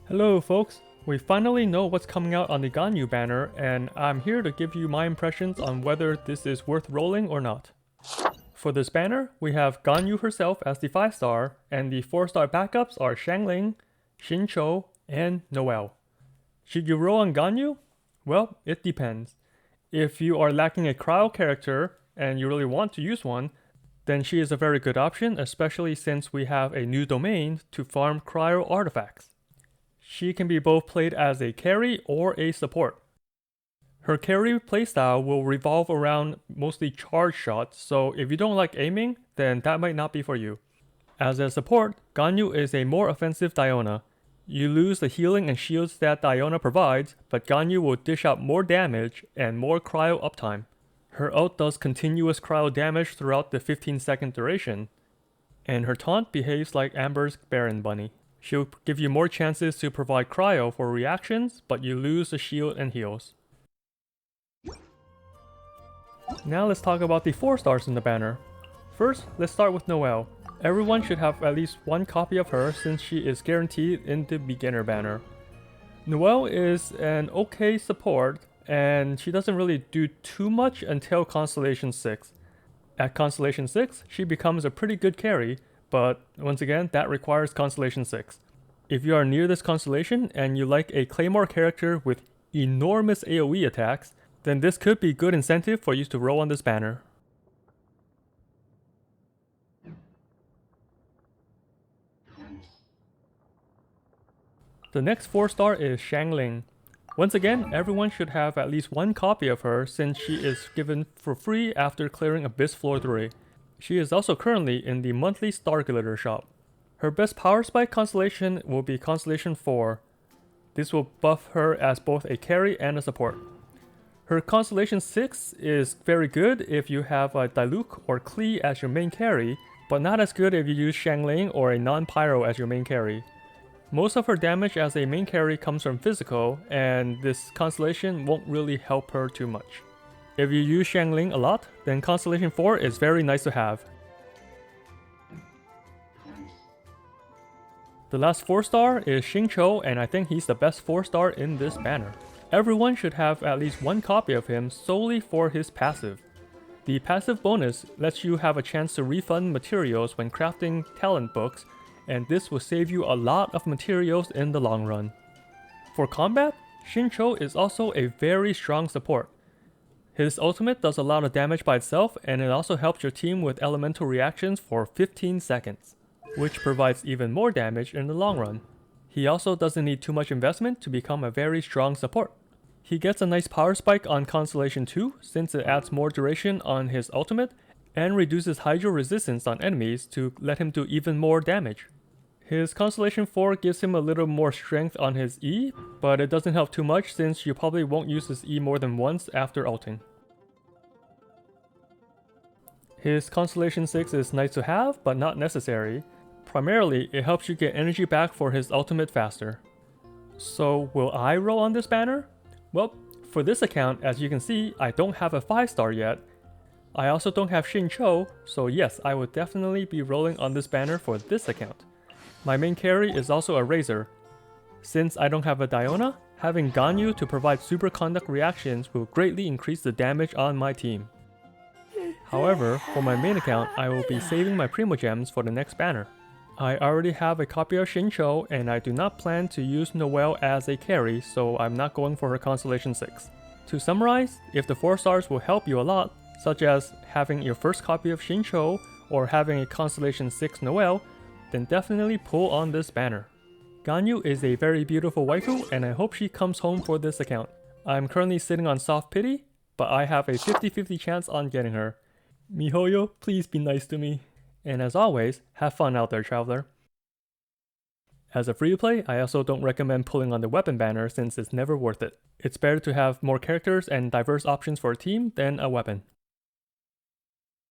Hello folks, we finally know what's coming out on the Ganyu banner, and I'm here to give you my impressions on whether this is worth rolling or not. For this banner, we have Ganyu herself as the 5-star, and the 4-star backups are Xiangling, Xingqiu, and Noelle. Should you roll on Ganyu? Well, it depends. If you are lacking a Cryo character, and you really want to use one, then she is a very good option, especially since we have a new domain to farm Cryo artifacts. She can be both played as a carry or a support. Her carry playstyle will revolve around mostly charge shots, so if you don't like aiming, then that might not be for you. As a support, Ganyu is a more offensive Diona. You lose the healing and shields that Diona provides, but Ganyu will dish out more damage and more cryo uptime. Her ult does continuous cryo damage throughout the 15-second duration, and her taunt behaves like Amber's Baron Bunny. She'll give you more chances to provide cryo for reactions, but you lose the shield and heals. Now let's talk about the 4 stars in the banner. First, let's start with Noelle. Everyone should have at least one copy of her since she is guaranteed in the beginner banner. Noelle is an okay support, and she doesn't really do too much until Constellation 6. At Constellation 6, she becomes a pretty good carry, but once again, that requires Constellation 6. If you are near this constellation and you like a Claymore character with enormous AoE attacks, then this could be good incentive for you to roll on this banner. The next 4-star is Xiangling. Once again, everyone should have at least one copy of her since she is given for free after clearing Abyss Floor 3. She is also currently in the monthly Star Glitter shop. Her best power spike constellation will be Constellation 4. This will buff her as both a carry and a support. Her Constellation 6 is very good if you have a Diluc or Klee as your main carry, but not as good if you use Xiangling or a non-pyro as your main carry. Most of her damage as a main carry comes from physical, and this constellation won't really help her too much. If you use Xiangling a lot, then Constellation 4 is very nice to have. The last 4-star is Xingqiu, and I think he's the best 4-star in this banner. Everyone should have at least one copy of him solely for his passive. The passive bonus lets you have a chance to refund materials when crafting talent books, and this will save you a lot of materials in the long run. For combat, Xingqiu is also a very strong support. His ultimate does a lot of damage by itself, and it also helps your team with elemental reactions for 15 seconds, which provides even more damage in the long run. He also doesn't need too much investment to become a very strong support. He gets a nice power spike on Constellation 2 since it adds more duration on his ultimate and reduces hydro resistance on enemies to let him do even more damage. His Constellation 4 gives him a little more strength on his E, but it doesn't help too much since you probably won't use his E more than once after ulting. His Constellation 6 is nice to have, but not necessary. Primarily, it helps you get energy back for his ultimate faster. So, will I roll on this banner? Well, for this account, as you can see, I don't have a 5-star yet. I also don't have Xingqiu, so yes, I would definitely be rolling on this banner for this account. My main carry is also a Razor. Since I don't have a Diona, having Ganyu to provide superconduct reactions will greatly increase the damage on my team. However, for my main account, I will be saving my Primogems for the next banner. I already have a copy of Xingqiu, and I do not plan to use Noelle as a carry, so I'm not going for her Constellation 6. To summarize, if the 4 stars will help you a lot, such as having your first copy of Xingqiu or having a Constellation 6 Noelle, then definitely pull on this banner. Ganyu is a very beautiful waifu, and I hope she comes home for this account. I'm currently sitting on soft pity, but I have a 50-50 chance on getting her. Mihoyo, please be nice to me. And as always, have fun out there, traveler. As a free-to-play, I also don't recommend pulling on the weapon banner since it's never worth it. It's better to have more characters and diverse options for a team than a weapon.